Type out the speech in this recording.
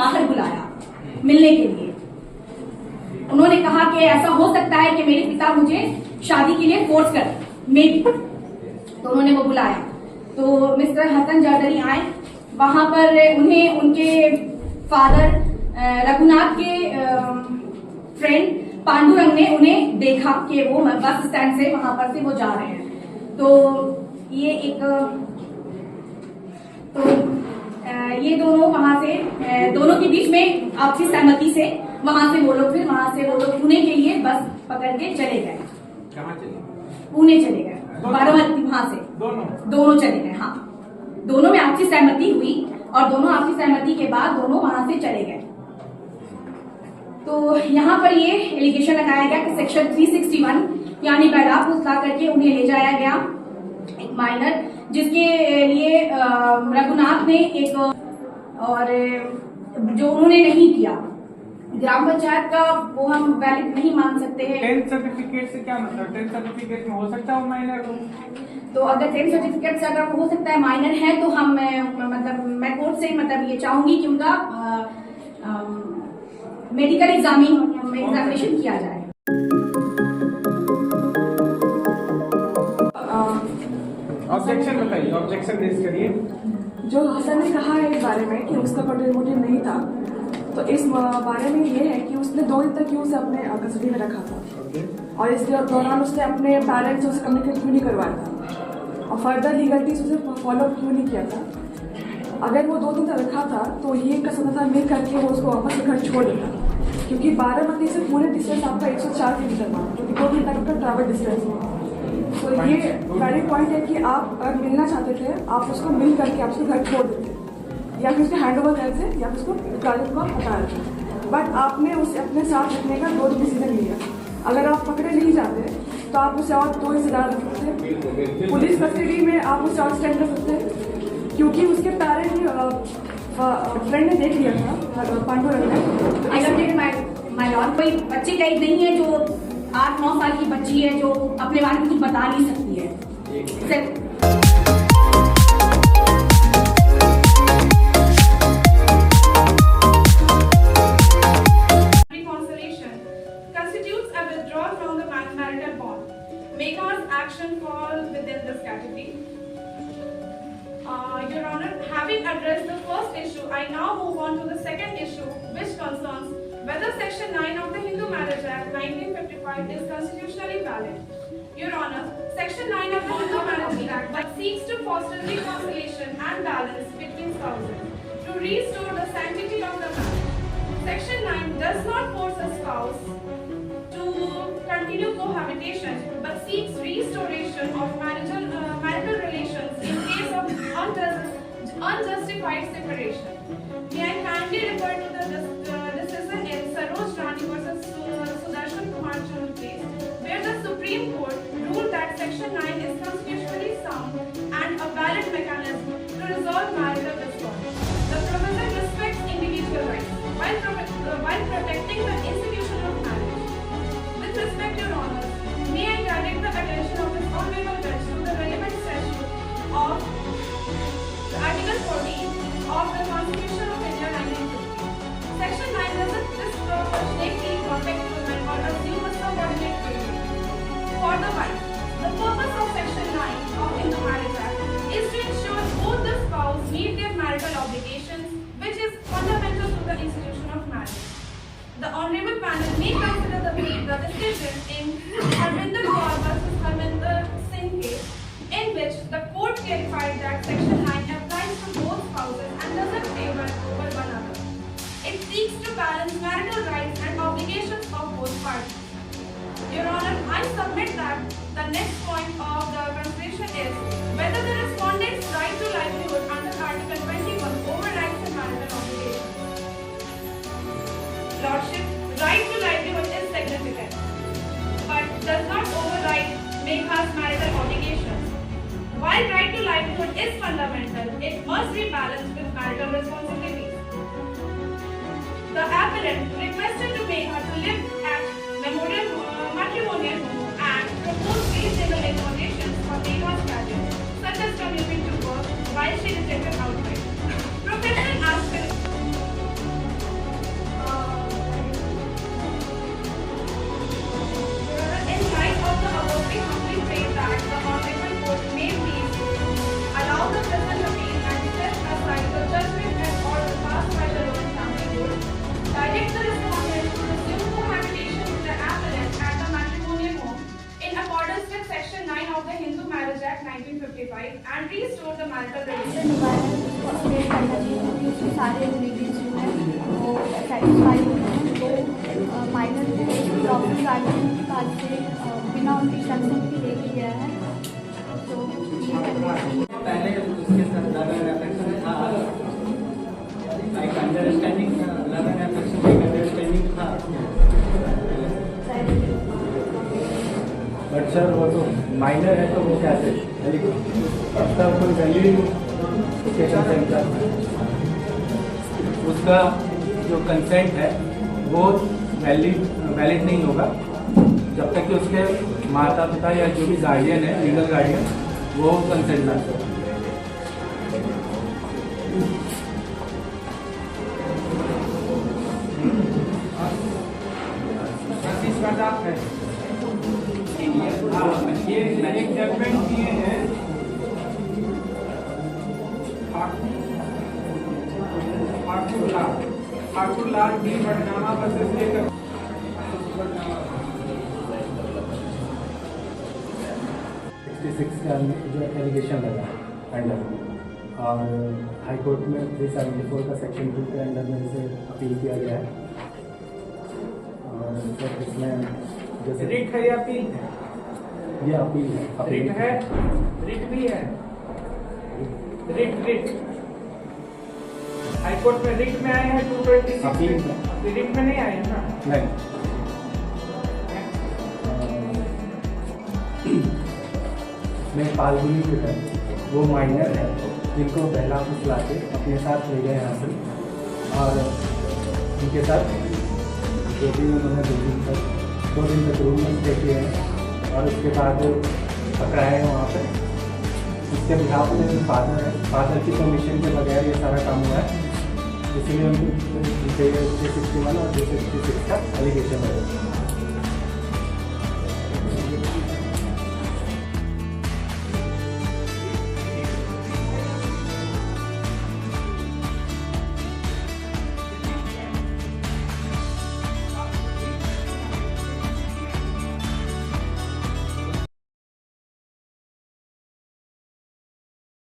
बाहर बुलाया मिलने के लिए। उन्होंने कहा कि ऐसा हो सकता है कि मेरे पिता मुझे शादी के लिए फोर्स कर मे भी, तो उन्होंने वो बुलाया। तो मिस्टर हसन जरदरी आए, वहां पर उन्हें उनके फादर रघुनाथ के फ्रेंड पांडुरंग ने उन्हें देखा कि वो बस स्टैंड से वहां पर से वो जा रहे हैं। तो ये एक ये दोनों वहां से दोनों के बीच में आपसी सहमति से वहां से वो लोग पुणे के लिए बस पकड़ के चले गए। कहाँ चले? पुणे चले गए, बारामती वहां से दोनों चले गए। हाँ, दोनों में आपसी सहमति हुई और दोनों आपसी सहमति के बाद दोनों वहां से चले गए। तो यहाँ पर ये एलिगेशन लगाया गया कि सेक्शन 361 यानी बैराप उठा करके उन्हें ले जाया गया, एक माइनर, जिसके लिए रघुनाथ ने एक और जो उन्होंने नहीं किया ग्राम पंचायत का वो हम वैलिड नहीं मान सकते हैं। 10th सर्टिफिकेट से क्या मतलब? 10th सर्टिफिकेट में हो सकता है वो माइनर हो? तो अगर 10th सर्टिफिकेट से अगर हो सकता है माइनर है तो हम मतलब मैं कोर्ट से मतलब ये चाहूंगी कि उनका मेडिकल एग्जामिनेशन किया जाए। ऑब्जेक्शन बताइए, ऑब्जेक्शन रेज करिए। जो हसन ने कहा है इस बारे में कि उसका कोई मोटिव नहीं था, तो इस बारे में ये है कि उसने 2 दिन तक उसे अपने कस्टडी में रखा था और इसके दौरान उसने अपने पेरेंट्स से उसे कम्युनिकेट क्यों नहीं करवाया था और फर्दर लीगलिटीज उसे फॉलो क्यों नहीं किया था। अगर वो 2 दिन तक रखा था तो ये कर सकता था मिल करके वो उसको वापस घर छोड़ देता, क्योंकि बारामती से पूरे डिस्टेंस आपका 104 किलोमीटर था, जो कि 2 दिन तक का ट्रैवल डिस्टेंस है। तो ये वैलिड पॉइंट है कि आप अगर मिलना चाहते थे आप उसको मिल करके आप उसको घर छोड़ देते या फिर उसको हैंड ओवर कर देते या फिर उसको गार्जियन को हटा देते, बट आपने उसे अपने साथ रखने का 2 डिसीजन लिया। अगर आप पकड़े नहीं जाते तो आप उसे और 2 रिश्तेदार रख सकते, पुलिस कस्टडी में आप उसे और स्टैंड कर सकते, क्योंकि उसके पेरेंट फ्रेंड ने देख लिया था पांडुरंग ने। माय लॉर्ड, कोई बच्चे का एक नहीं है जो 8-9 साल की बच्ची है जो अपने बारे में कुछ बता नहीं सकती है। Constitutes a withdrawal from the marital bond. Megha's action fall within this category. Your Honor, having addressed the first issue, I now move on to the second issue, which concerns whether Section 9 of the Hindu Marriage Act 1955 is constitutionally valid. Your Honor, Section 9 of the Hindu Marriage Act seeks to foster reconciliation and balance between spouses to restore the sanctity of the marriage. Section 9 does not force a spouse to continue cohabitation but seeks restoration of marital relations in case of unjustified separation. May I kindly refer to the decision in Saroj Rani versus Sudarshan Kumar Chand case, where the Supreme Court ruled that Section 9 is constitutionally sound and a valid mechanism to resolve marital discord. The provision respects individual rights while protecting the institution of marriage. With respect, Your Honor, may I direct the attention of this honorable judge to the relevant statute of Article 14 of the Constitution of India 1950. Section 9 doesn't disproportionately protect women or assume a subordinate treatment. For the wife, the purpose of Section 9 of Hindu Marriage Act is to ensure both the spouse meet their marital obligations, which is fundamental to the institution of marriage. The Honorable Panel may consider the decision in Harminder Kaur versus Harminder Singh case, in which the court clarified that Section 9 applies to both spouses and doesn't favor over one another. It seeks to balance marital rights and obligations of both parties. Your Honor, I submit that the next point of the consideration is whether the respondent's right to livelihood under Article 21 overrides the marital obligation. Lordship, right to livelihood is significant, but does not override Megha's marital obligations. While right to livelihood is fundamental, it must be balanced with marital responsibilities. The appellant requested to Megha to live at matrimonial home and proposed reasonable accommodations for Megha's graduates, such as commuting to work while she rejected outright. Professional aspirants Act 1955 and restore the marital relationship. Mobile है उसको update करना चाहिए क्योंकि उसके सारे ingredients जो हैं वो सेटिस्फाई होते हैं। तो माइनर को प्रॉपर गार्जियन के पास से बिना उनकी कंसेंट के ले लिया है। तो ये करना चाहिए। पहले उसके साथ लव एंड अफेक्शन था, एक अंडरस्टैंडिंग था, लव एंड अफेक्शन एक अंडरस्टैंडिंग था। बट सर वो तो माइनर है तो वो कैसे उसका कोई वैलिड उसका जो कंसेंट है वो वैलिड नहीं होगा जब तक कि उसके माता पिता या जो भी गार्डियन है, लीगल गार्डियन, वो कंसेंट ना दे। है हाँ, ये एक जजमेंट दिए हैं ठाकुर लाल डी बड़गामा वर्सेस लेकर 66 का जो एलिगेशन लगा अंडर और हाई कोर्ट में 374 का सेक्शन 2 के अंडर में इसे अपील किया गया है। और सर इसमें जैसे रिट है या अपील है? ये अपील है। रिट है, रिट भी है, रिट हाई कोर्ट में रिट में आए हैं 226 अपील में, रिट में नहीं आए हैं ना? नहीं में फाल्गुनी पिटर वो माइनर है जिनको पहला फुसला के अपने साथ ले गए यहाँ से और उनके साथ जो भी उन्होंने 2 दिन तक रूम में स्टे किए हैं और उसके बाद पकड़ाए हैं वहाँ पे। उसके बिहाफ में फादर की परमिशन के बगैर ये सारा काम हुआ है, इसलिए उनको 361 और 366 का एलिगेशन है।